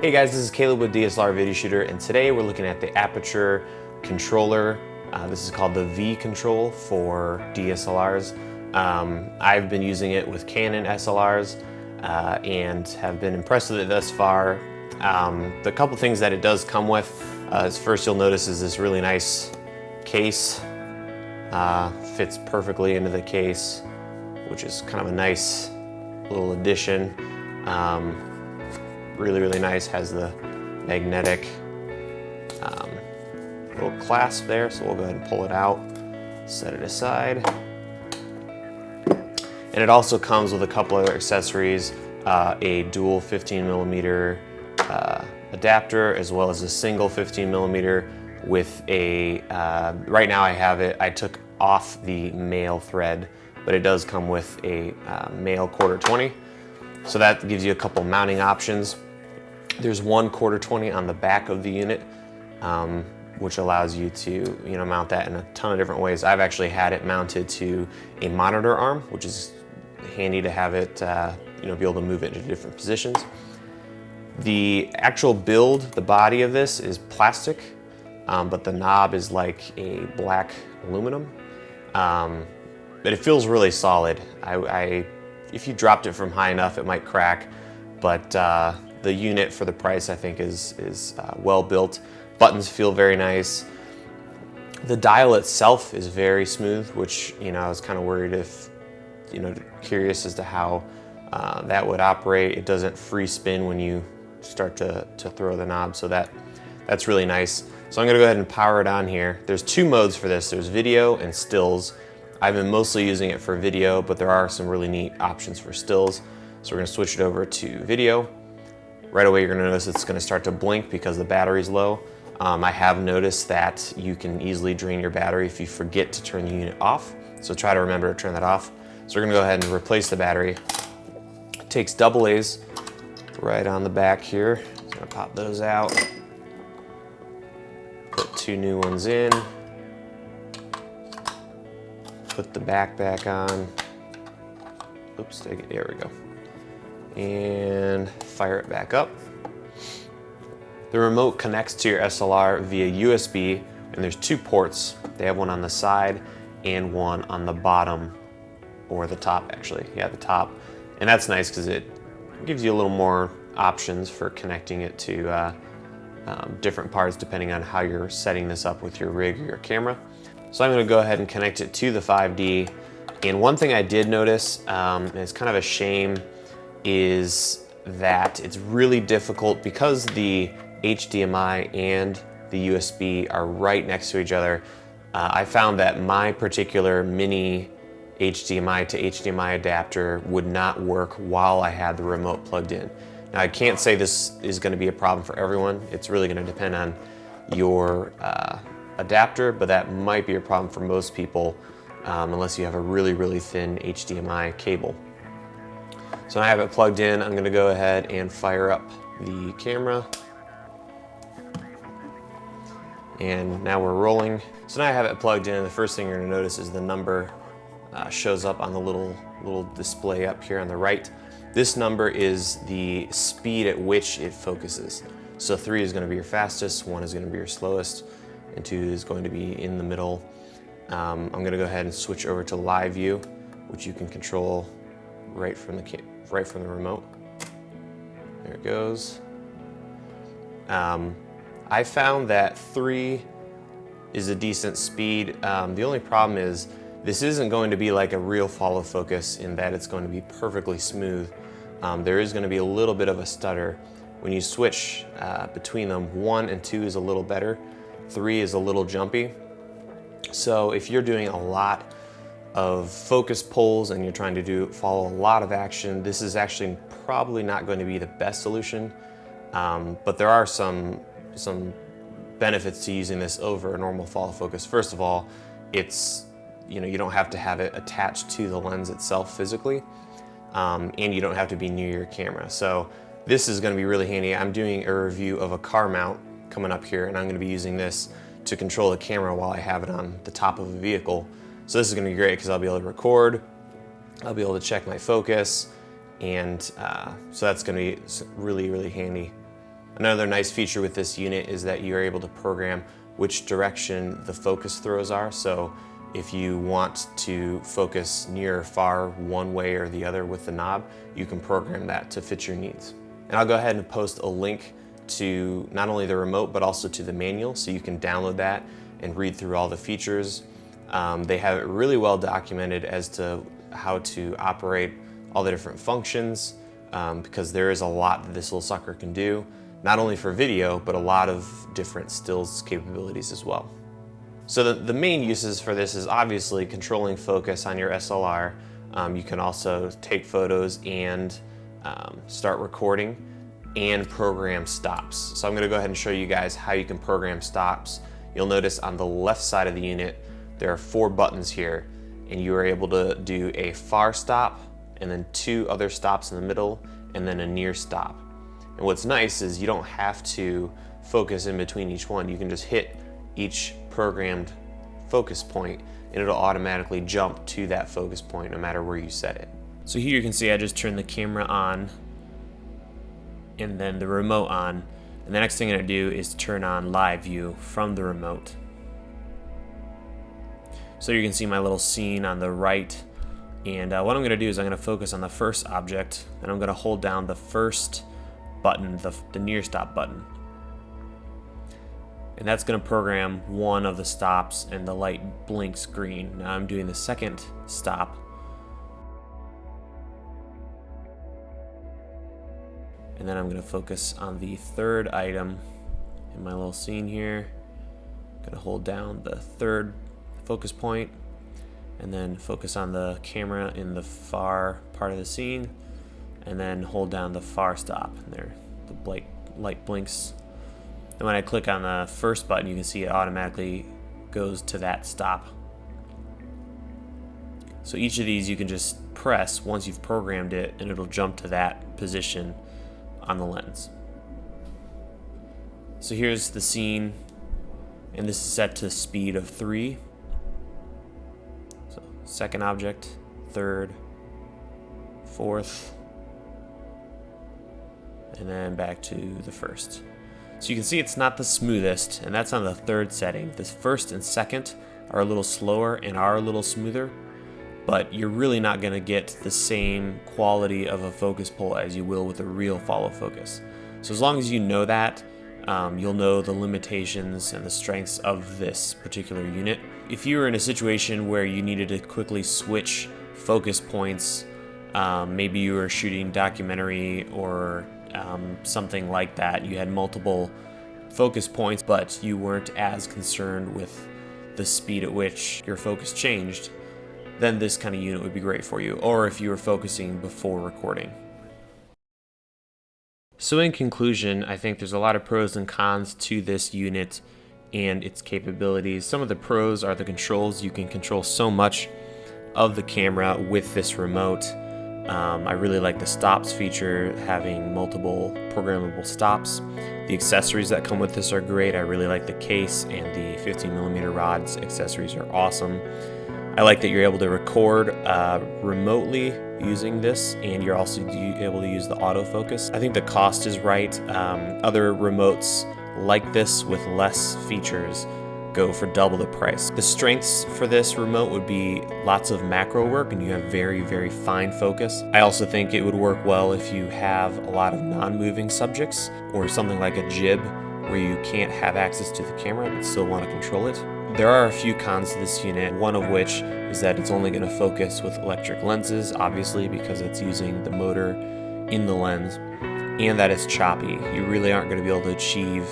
Hey guys, this is Caleb with DSLR Video Shooter, and today we're looking at the Aputure controller. This is called the V Control for DSLRs. I've been using it with Canon SLRs and have been impressed with it thus far. The couple things that it does come with is first you'll notice is this really nice case. Fits perfectly into the case, which is kind of a nice little addition. Really nice, has the magnetic little clasp there, so we'll go ahead and pull it out, set it aside. And it also comes with a couple other accessories, a dual 15mm adapter, as well as a single 15mm with a, right now I took off the male thread, but it does come with a male 1/4-20. So that gives you a couple mounting options. There's one 1/4-20 on the back of the unit, which allows you to mount that in a ton of different ways. I've actually had it mounted to a monitor arm, which is handy to have it be able to move it into different positions. The actual build, the body of this is plastic, but the knob is like a black aluminum. But it feels really solid. If you dropped it from high enough, it might crack, but the unit for the price I think is well built. Buttons feel very nice. The dial itself is very smooth, which I was kind of worried if, curious as to how that would operate. It doesn't free spin when you start to throw the knob, so that's really nice. So I'm gonna go ahead and power it on here. There's two modes for this. There's video and stills. I've been mostly using it for video, but there are some really neat options for stills. So we're gonna switch it over to video. Right away, you're gonna notice it's gonna start to blink because the battery's low. I have noticed that you can easily drain your battery if you forget to turn the unit off. So try to remember to turn that off. So we're gonna go ahead and replace the battery. It takes AA's right on the back here. I'm gonna pop those out. Put two new ones in. Put the back on. Oops, there we go. And fire it back up. The remote connects to your SLR via USB, and there's two ports. They have one on the side and one on the bottom, or the top actually. Yeah, the top. And that's nice because it gives you a little more options for connecting it to different parts depending on how you're setting this up with your rig or your camera. So I'm gonna go ahead and connect it to the 5D. And one thing I did notice, and it's kind of a shame, is that it's really difficult because the HDMI and the USB are right next to each other. I found that my particular mini HDMI to HDMI adapter would not work while I had the remote plugged in. Now I can't say this is gonna be a problem for everyone. It's really gonna depend on your adapter, but that might be a problem for most people unless you have a really thin HDMI cable. So now I have it plugged in. I'm gonna go ahead and fire up the camera. And now we're rolling. So now I have it plugged in. The first thing you're gonna notice is the number shows up on the little display up here on the right. This number is the speed at which it focuses. So 3 is gonna be your fastest, 1 is gonna be your slowest, and 2 is going to be in the middle. I'm gonna go ahead and switch over to live view, which you can control right from the remote. There it goes. I found that 3 is a decent speed. The only problem is this isn't going to be like a real follow focus in that it's going to be perfectly smooth. There is going to be a little bit of a stutter. When you switch between them, 1 and 2 is a little better. 3 is a little jumpy. So if you're doing a lot of focus pulls and you're trying to follow a lot of action, this is actually probably not going to be the best solution. But there are some benefits to using this over a normal follow focus. First of all, it's you don't have to have it attached to the lens itself physically, and you don't have to be near your camera. So this is going to be really handy. I'm doing a review of a car mount coming up here, and I'm going to be using this to control the camera while I have it on the top of a vehicle. So this is going to be great because I'll be able to record, I'll be able to check my focus, and so that's going to be really handy. Another nice feature with this unit is that you're able to program which direction the focus throws are. So if you want to focus near or far one way or the other with the knob, you can program that to fit your needs. And I'll go ahead and post a link to not only the remote but also to the manual, so you can download that and read through all the features. They have it really well documented as to how to operate all the different functions, because there is a lot that this little sucker can do, not only for video, but a lot of different stills capabilities as well. So the main uses for this is obviously controlling focus on your SLR. You can also take photos and start recording and program stops. So I'm gonna go ahead and show you guys how you can program stops. You'll notice on the left side of the unit, there are 4 buttons here, and you are able to do a far stop, and then 2 other stops in the middle, and then a near stop. And what's nice is you don't have to focus in between each one. You can just hit each programmed focus point and it'll automatically jump to that focus point no matter where you set it. So here you can see I just turned the camera on and then the remote on, and the next thing I'm going to do is turn on live view from the remote. So you can see my little scene on the right, and what I'm going to do is I'm going to focus on the first object, and I'm going to hold down the first button, the near stop button. And that's going to program one of the stops, and the light blinks green. Now I'm doing the second stop. And then I'm going to focus on the third item in my little scene here. I'm going to hold down the third focus point, and then focus on the camera in the far part of the scene, and then hold down the far stop. And there, the light blinks. And when I click on the first button, you can see it automatically goes to that stop. So each of these you can just press once you've programmed it, and it'll jump to that position on the lens. So here's the scene, and this is set to speed of 3. So second object, third, fourth, and then back to the first. So you can see it's not the smoothest, and that's on the third setting. The first and second are a little slower and are a little smoother, but you're really not going to get the same quality of a focus pull as you will with a real follow focus. So as long as you know that, you'll know the limitations and the strengths of this particular unit. If you were in a situation where you needed to quickly switch focus points, maybe you were shooting documentary or something like that, you had multiple focus points but you weren't as concerned with the speed at which your focus changed, then this kind of unit would be great for you, or if you were focusing before recording. So in conclusion, I think there's a lot of pros and cons to this unit and its capabilities. Some of the pros are the controls. You can control so much of the camera with this remote. I really like the stops feature, having multiple programmable stops. The accessories that come with this are great. I really like the case, and the 15mm rods accessories are awesome. I like that you're able to record remotely using this, and you're also able to use the autofocus. I think the cost is right. Other remotes like this with less features go for double the price. The strengths for this remote would be lots of macro work, and you have very, very fine focus. I also think it would work well if you have a lot of non-moving subjects, or something like a jib where you can't have access to the camera but still want to control it. There are a few cons to this unit, one of which is that it's only going to focus with electric lenses, obviously, because it's using the motor in the lens, and that it's choppy. You really aren't going to be able to achieve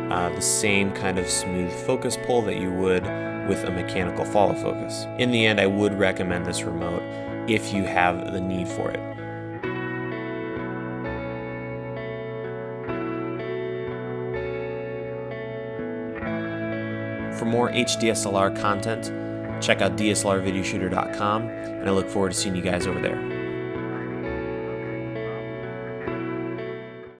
the same kind of smooth focus pull that you would with a mechanical follow focus. In the end, I would recommend this remote if you have the need for it. For more HDSLR content, check out DSLRvideoshooter.com, and I look forward to seeing you guys over there.